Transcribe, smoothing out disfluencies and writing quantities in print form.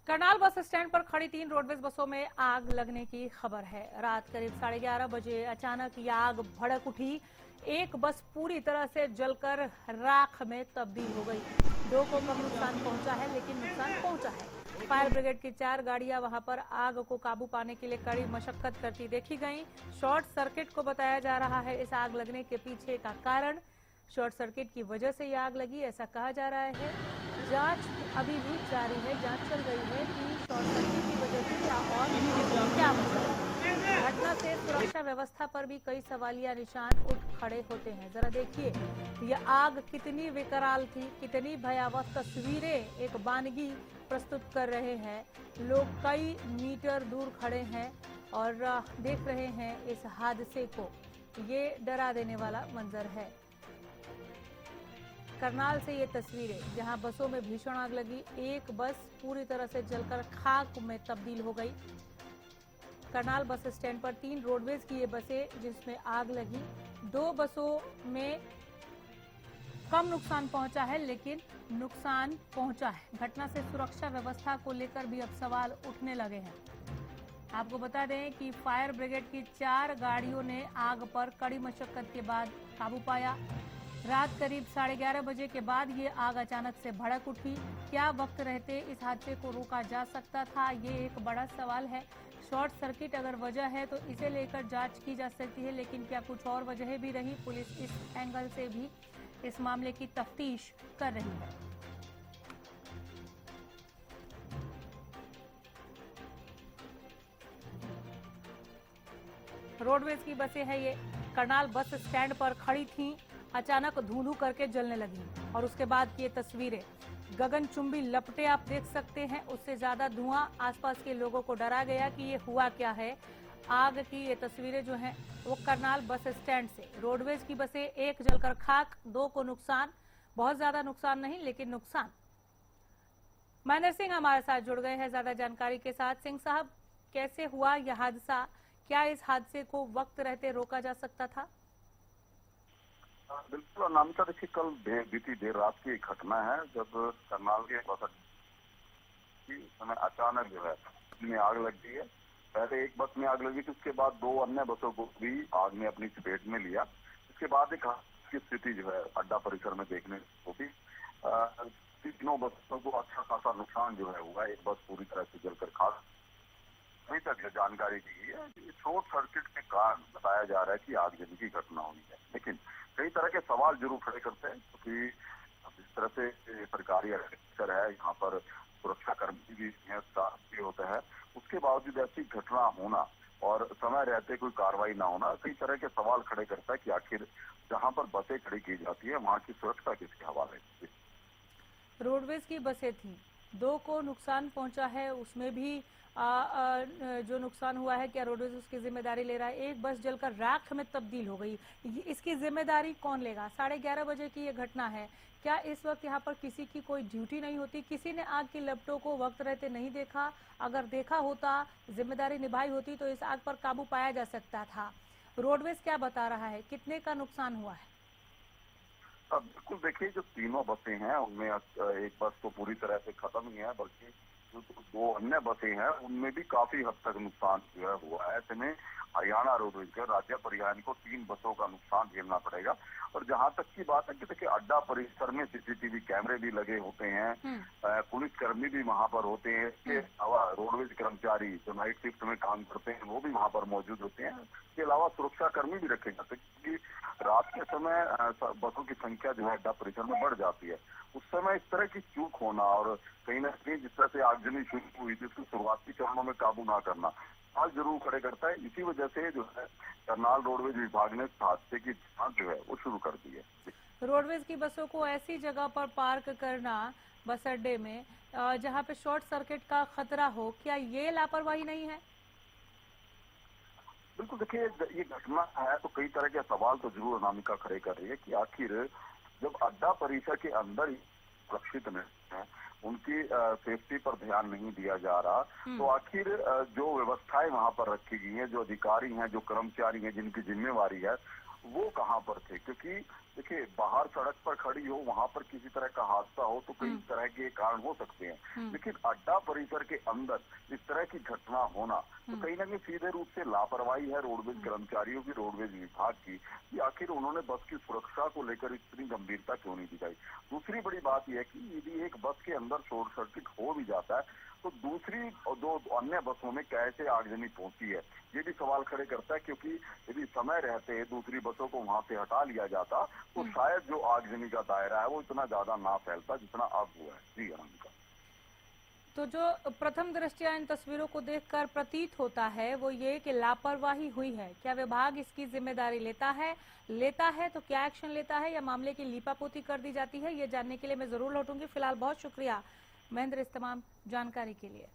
Karnal bus stand पर खड़ी 3 roadways बसों में आग लगने की खबर है। रात करीब 11:30 बजे अचानक ये आग भड़क उठी। एक बस पूरी तरह से जलकर राख में तब्दील हो गई। 2 को कम नुकसान पहुंचा है, लेकिन नुकसान पहुंचा है। फायर ब्रिगेड की 4 गाड़ियां वहां पर आग को काबू पाने के लिए कड़ी मशक्कत करती देखी गई। शॉर्ट सर्किट को बताया जा रहा है इस आग लगने के पीछे का कारण। शॉर्ट सर्किट की वजह से यह आग लगी, ऐसा कहा जा रहा है। जांच अभी भी जारी है, जांच चल रही है कि शॉर्ट सर्किट की वजह से क्या और क्या वजह है। घटना से सुरक्षा व्यवस्था पर भी कई सवालिया निशान उठ खड़े होते हैं। जरा देखिए यह आग कितनी विकराल थी, कितनी भयावह तस्वीरें एक बानगी प्रस्तुत कर रहे हैं। लोग कई मीटर दूर खड़े हैं और देख रहे हैं इस हादसे को। ये डरा देने वाला मंजर है। करनाल से ये तस्वीरें, जहां बसों में भीषण आग लगी। एक बस पूरी तरह से जलकर खाक में तब्दील हो गई। करनाल बस स्टैंड पर 3 रोडवेज की ये बसें जिसमें आग लगी। 2 बसों में कम नुकसान पहुंचा है, लेकिन नुकसान पहुंचा है। घटना से सुरक्षा व्यवस्था को लेकर भी अब सवाल उठने लगे हैं। आपको बता दें कि फायर ब्रिगेड की 4 गाड़ियों ने आग पर कड़ी मशक्कत के बाद काबू पाया। रात करीब 11:30 बजे के बाद ये आग अचानक से भड़क उठी। क्या वक्त रहते इस हादसे को रोका जा सकता था, ये एक बड़ा सवाल है। शॉर्ट सर्किट अगर वजह है तो इसे लेकर जांच की जा सकती है, लेकिन क्या कुछ और वजहें भी रही? पुलिस इस एंगल से भी इस मामले की तफ्तीश कर रही है। रोडवेज की बसें हैं ये, करनाल बस स्टैंड पर खड़ी थीं। अचानक धुंधु करके जलने लगी और उसके बाद की ये तस्वीरें, गगनचुंबी लपटें आप देख सकते हैं। उससे ज्यादा धुआं आसपास के लोगों को डरा गया कि ये हुआ क्या है। आग की ये तस्वीरें जो हैं वो करनाल बस स्टैंड से। रोडवेज की बसें एक जलकर खाक, 2 को नुकसान, बहुत ज्यादा नुकसान नहीं लेकिन नुकसान। महेंद्र सिंह हमारे साथ जुड़ गए हैं ज्यादा जानकारी के साथ। सिंह साहब, कैसे हुआ यह हादसा? क्या इस हादसे को वक्त रहते रोका जा सकता था? बिल्कुल अनामिका, देखिए कल बीती देर रात की एक घटना है जब करनाल के बस समय अचानक जो है में आग लग गई है। पहले एक बस में आग लगी थी, उसके बाद 2 अन्य बसों को भी आग ने अपनी चपेट में लिया। इसके बाद एक की स्थिति जो है अड्डा परिसर में देखने को भी। तीनों बसों को अच्छा खासा नुकसान जो है हुआ। एक बस पूरी तरह से जलकर खाक। अभी तक जो जानकारी दी है शॉर्ट सर्किट के कारण बताया जा रहा है कि आगजनी की घटना हुई है, लेकिन कई तरह के सवाल जरूर खड़े करते हैं क्योंकि जिस तरह से सरकारी अफसर है, यहाँ पर सुरक्षा कर्मी भी हैं, स्टाफ भी होता है, उसके बावजूद ऐसी घटना होना और समय रहते कोई कार्रवाई ना होना कई तरह के सवाल खड़े करता है कि आखिर जहाँ पर बसें खड़ी की जाती है वहाँ की सुरक्षा किसके हवाले है। रोडवेज की बसें थी, 2 को नुकसान पहुंचा है, उसमें भी जो नुकसान हुआ है क्या रोडवेज उसकी जिम्मेदारी ले रहा है? एक बस जलकर राख में तब्दील हो गई, इसकी जिम्मेदारी कौन लेगा? 11:30 बजे की ये घटना है। क्या इस वक्त यहाँ पर किसी की कोई ड्यूटी नहीं होती? किसी ने आग की लपटों को वक्त रहते नहीं देखा? अगर देखा होता, जिम्मेदारी निभाई होती तो इस आग पर काबू पाया जा सकता था। रोडवेज क्या बता रहा है, कितने का नुकसान हुआ है? बिल्कुल, देखिए जो तीनों बसें हैं उनमें एक बस तो पूरी तरह से खत्म ही है, बल्कि जो 2 अन्य बसें हैं उनमें भी काफी हद तक नुकसान जो है हुआ है। ऐसे में हरियाणा रोडवेज के राज्य परिवहन को 3 बसों का नुकसान झेलना पड़ेगा। और जहां तक की बात है कि देखिए अड्डा परिसर में सीसीटीवी कैमरे भी लगे होते हैं, पुलिस कर्मी भी वहां पर होते हैं, इसके अलावा रोडवेज कर्मचारी जो नाइट शिफ्ट में काम करते हैं वो भी वहां पर मौजूद होते हैं। इसके अलावा सुरक्षा कर्मी भी रखे जाते हैं क्योंकि रात के समय बसों की संख्या जो है अड्डा परिसर में बढ़ जाती है। उस समय इस तरह की चूक होना और कहीं ना कहीं जिस तरह से आगजनी शुरू हुई थी उसके शुरुआती चरणों में काबू ना करना आज जरूर खड़े करता है। इसी वजह से जो है करनाल रोडवेज विभाग ने हादसे की जांच जो है वो शुरू कर दी है। रोडवेज की बसों को ऐसी जगह पर पार्क करना बस अड्डे में जहां पे शॉर्ट सर्किट का खतरा हो, क्या ये लापरवाही नहीं है? बिल्कुल, देखिए ये घटना है तो कई तरह के सवाल तो जरूर अनामिका खड़े कर रही है कि आखिर जब अड्डा परिसर के अंदर ही सुरक्षित नहीं है, उनकी सेफ्टी पर ध्यान नहीं दिया जा रहा, तो आखिर जो व्यवस्थाएं वहां पर रखी गई हैं, जो अधिकारी हैं, जो कर्मचारी हैं, जिनकी जिम्मेवारी है, वो कहाँ पर थे, क्योंकि देखिए बाहर सड़क पर खड़ी हो, वहां पर किसी तरह का हादसा हो तो कई तरह के कारण हो सकते हैं, लेकिन अड्डा परिसर के अंदर इस तरह की घटना होना तो कहीं ना कहीं सीधे रूप से लापरवाही है रोडवेज कर्मचारियों की, रोडवेज विभाग की, कि आखिर उन्होंने बस की सुरक्षा को लेकर इतनी गंभीरता क्यों नहीं दिखाई। दूसरी बड़ी बात यह है कि यदि एक बस के अंदर शॉर्ट सर्किट हो भी जाता है तो दूसरी और दो अन्य बसों में कैसे आगजनी पहुंची है, ये भी सवाल खड़े करता है, क्योंकि यदि समय रहते दूसरी बसों को वहां से हटा लिया जाता तो शायद जो आगजनी का दायरा है वो इतना ज्यादा ना फैलता जितना अब हुआ है। जी अनामिका। तो जो प्रथम दृष्टया इन तस्वीरों को देखकर प्रतीत होता है वो ये कि लापरवाही हुई है। क्या विभाग इसकी जिम्मेदारी लेता है तो क्या एक्शन लेता है या मामले की लीपापोती कर दी जाती है, ये जानने के लिए मैं जरूर लौटूंगी। फिलहाल बहुत शुक्रिया महेंद्र इस तमाम जानकारी के लिए।